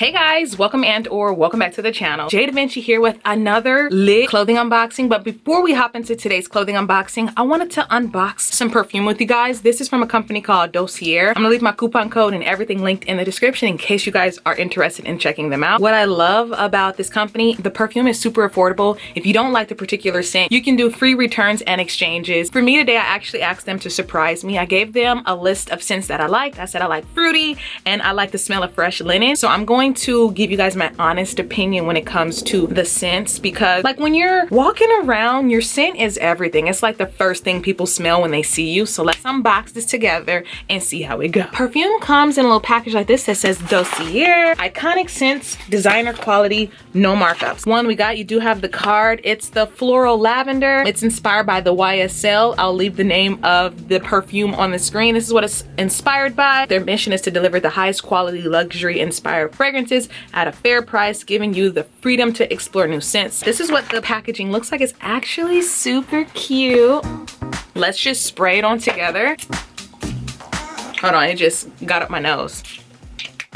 Hey guys, welcome back to the channel. jdevinci here with another lit clothing unboxing. But before we hop into today's clothing unboxing, I wanted to unbox some perfume with you guys. This is from a company called Dossier. I'm gonna leave my coupon code and everything linked in the description in case you guys are interested in checking them out. What I love about this company, the perfume is super affordable. If you don't like the particular scent, you can do free returns and exchanges. For me today, I actually asked them to surprise me. I gave them a list of scents that I liked. I said I like fruity and I like the smell of fresh linen. So I'm going to give you guys my honest opinion when it comes to the scents, because like when you're walking around, your scent is everything. It's like the first thing people smell when they see you. So let's unbox this together and see how it goes. Perfume comes in a little package like this that says Dossier, iconic scents, designer quality, no markups. One we got, you do have the card. It's the floral lavender. It's inspired by the YSL. I'll leave the name of the perfume on the screen. This is what it's inspired by. Their mission is to deliver the highest quality luxury inspired fragrances at a fair price, giving you the freedom to explore new scents. This is what the packaging looks like. It's actually super cute. Let's just spray it on together. Hold on, it just got up my nose.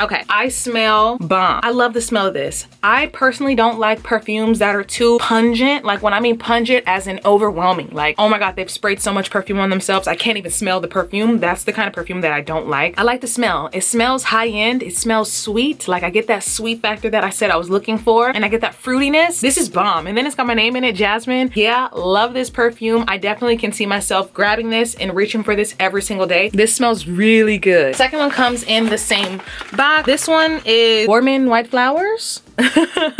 Okay, I smell bomb. I love the smell of this. I personally don't like perfumes that are too pungent. Like when I mean pungent as in overwhelming. Like, oh my God, they've sprayed so much perfume on themselves, I can't even smell the perfume. That's the kind of perfume that I don't like. I like the smell. It smells high end. It smells sweet. Like I get that sweet factor that I said I was looking for. And I get that fruitiness. This is bomb. And then it's got my name in it, Jasmine. Yeah, love this perfume. I definitely can see myself grabbing this and reaching for this every single day. This smells really good. Second one comes in the same box. This one is Warman White Flowers.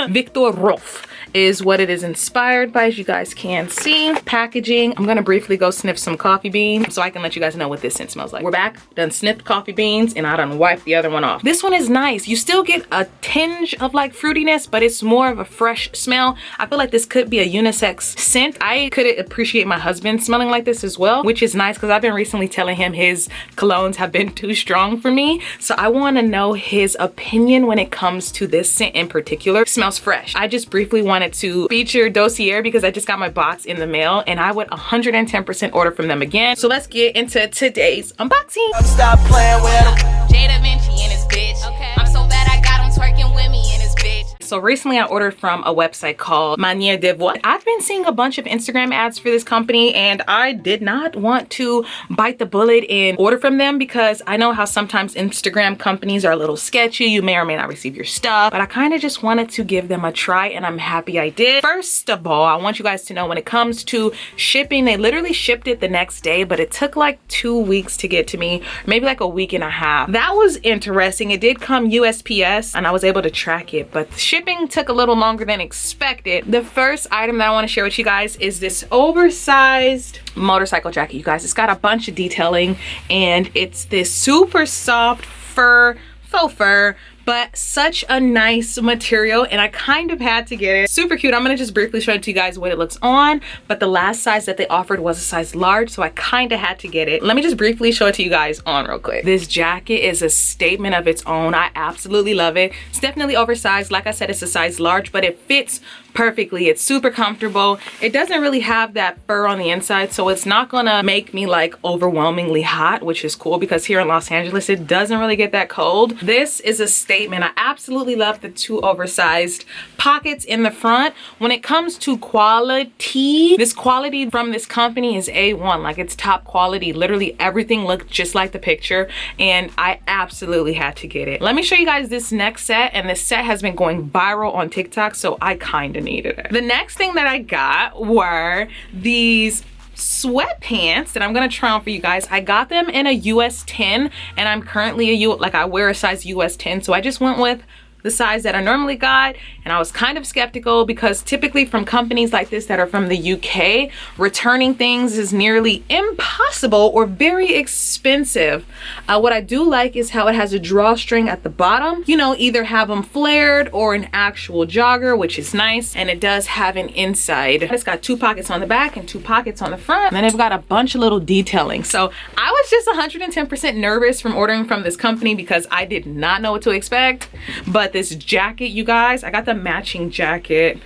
Victor Rolf is what it is inspired by, as you guys can see. Packaging, I'm gonna briefly go sniff some coffee beans so I can let you guys know what this scent smells like. We're back, done sniffed coffee beans, and I done wiped the other one off. This one is nice. You still get a tinge of like fruitiness, but it's more of a fresh smell. I feel like this could be a unisex scent. I could appreciate my husband smelling like this as well, which is nice because I've been recently telling him his colognes have been too strong for me. So I wanna know his opinion when it comes to this scent in particular. It smells fresh. I just briefly wanted to feature Dossier because I just got my box in the mail and I would 110% order from them again. So let's get into today's unboxing. Stop playing with him. jdevinci and his bitch. Okay. I'm so bad I got him twerking with me and his bitch. So recently I ordered from a website called Maniere De Voir. I've been seeing a bunch of Instagram ads for this company and I did not want to bite the bullet and order from them because I know how sometimes Instagram companies are a little sketchy. You may or may not receive your stuff, but I kind of just wanted to give them a try and I'm happy I did. First of all, I want you guys to know when it comes to shipping, they literally shipped it the next day, but it took like 2 weeks to get to me, maybe like a week and a half. That was interesting. It did come USPS and I was able to track it, but the shipping took a little longer than expected. The first item that I want to share with you guys is this oversized motorcycle jacket. You guys, it's got a bunch of detailing and it's this super soft fur, faux fur, but such a nice material and I kind of had to get it. Super cute. I'm gonna just briefly show it to you guys what it looks on, but the last size that they offered was a size large, so I kind of had to get it. Let me just briefly show it to you guys on real quick. This jacket is a statement of its own. I absolutely love it. It's definitely oversized. Like I said, it's a size large, but it fits perfectly. It's super comfortable. It doesn't really have that fur on the inside, so it's not gonna make me like overwhelmingly hot, which is cool because here in Los Angeles, it doesn't really get that cold. This is a statement. I absolutely love the two oversized pockets in the front. When it comes to quality, this quality from this company is A1. Like it's top quality. Literally everything looked just like the picture and I absolutely had to get it. Let me show you guys this next set, and this set has been going viral on TikTok, so I kind of needed it. The next thing that I got were these sweatpants that I'm gonna try on for you guys. I got them in a US 10 and I'm currently I wear a size US 10, so I just went with the size that I normally got, and I was kind of skeptical because typically from companies like this that are from the UK, returning things is nearly impossible or very expensive. What I do like is how it has a drawstring at the bottom. You know, either have them flared or an actual jogger, which is nice, and it does have an inside. It's got 2 pockets on the back and 2 pockets on the front, and then they've got a bunch of little detailing. So I was just 110% nervous from ordering from this company because I did not know what to expect, but this jacket, you guys, I got the matching jacket.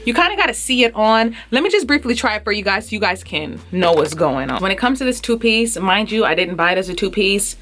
You kind of got to see it on. Let me just briefly try it for you guys so you guys can know what's going on. When it comes to this 2-piece, mind you, I didn't buy it as a 2-piece.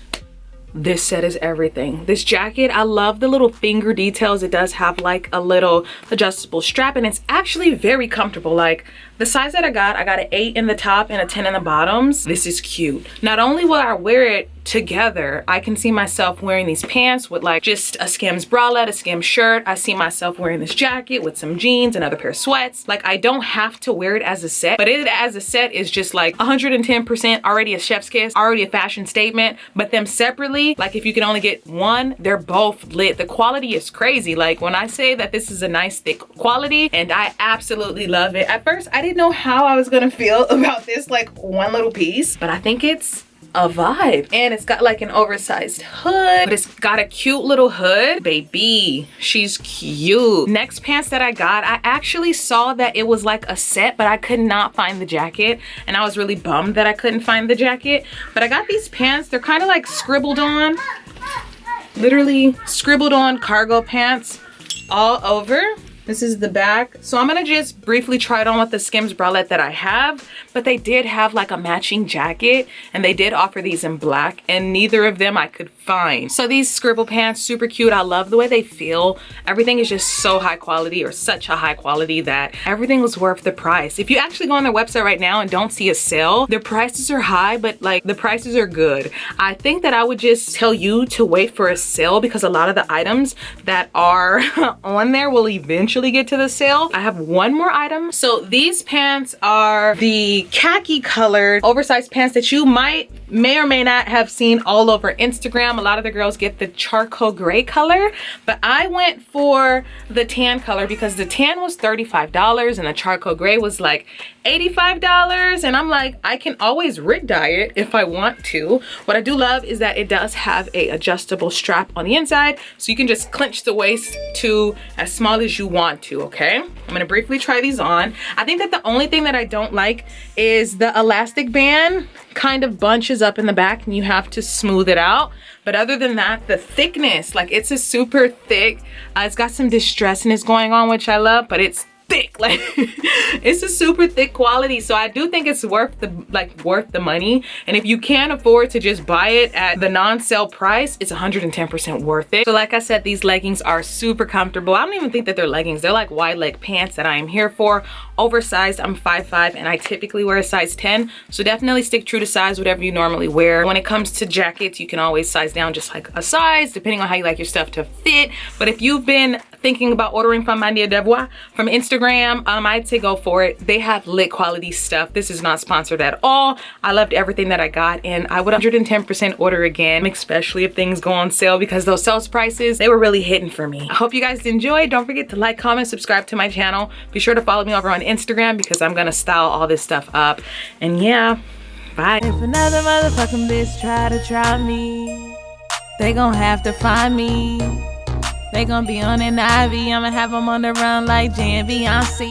This set is everything. This jacket, I love the little finger details. It does have like a little adjustable strap, and it's actually very comfortable. Like the size that I got an 8 in the top and a 10 in the bottoms. This is cute. Not only will I wear it together, I can see myself wearing these pants with like just a Skims bralette, a Skims shirt. I see myself wearing this jacket with some jeans, another pair of sweats. Like I don't have to wear it as a set, but it as a set is just like 110% already a chef's kiss, already a fashion statement. But them separately, like if you can only get one, they're both lit. The quality is crazy. Like when I say that this is a nice thick quality, and I absolutely love it. At first, I didn't know how I was gonna feel about this like one little piece, but I think it's a vibe. And it's got like an oversized hood, but it's got a cute little hood. Baby, she's cute. Next pants that I got, I actually saw that it was like a set, but I could not find the jacket, and I was really bummed that I couldn't find the jacket. But I got these pants. They're kind of like scribbled on, literally scribbled on cargo pants all over. This is the back. So I'm gonna just briefly try it on with the Skims bralette that I have, but they did have like a matching jacket, and they did offer these in black, and neither of them I could find. So these scribble pants, super cute. I love the way they feel. Everything is just so high quality, or such a high quality, that everything was worth the price. If you actually go on their website right now and don't see a sale, their prices are high, but like the prices are good. I think that I would just tell you to wait for a sale, because a lot of the items that are on there will eventually get to the sale. I have one more item. So these pants are the khaki colored oversized pants that you may or may not have seen all over Instagram. A lot of the girls get the charcoal gray color, but I went for the tan color because the tan was $35 and the charcoal gray was like $85, and I'm like, I can always rig dye it if I want to. What I do love is that it does have a adjustable strap on the inside, so you can just clench the waist to as small as you want to. Okay, I'm gonna briefly try these on. I think that the only thing that I don't like is the elastic band kind of bunches up in the back and you have to smooth it out. But other than that, the thickness, like it's a super thick, it's got some distressness going on, which I love, but it's thick. Like it's a super thick quality, so I do think it's worth the money. And if you can't afford to just buy it at the non-sale price, it's 110% worth it. So like I said, these leggings are super comfortable. I don't even think that they're leggings, they're like wide leg pants that I am here for. Oversized. I'm 5'5" and I typically wear a size 10, so definitely stick true to size, whatever you normally wear. When it comes to jackets, you can always size down just like a size depending on how you like your stuff to fit. But if you've been thinking about ordering from Maniere De Voir from Instagram, I'd say go for it. They have lit quality stuff. This is not sponsored at all. I loved everything that I got, and I would 110% order again, especially if things go on sale, because those sales prices, they were really hitting for me. I hope you guys enjoyed. Don't forget to like, comment, subscribe to my channel. Be sure to follow me over on Instagram, because I'm gonna style all this stuff up. And yeah, bye. If another motherfucking bitch try me, they gon' have to find me. They gon' be on an IV, I'ma have them on the run like jdevinci.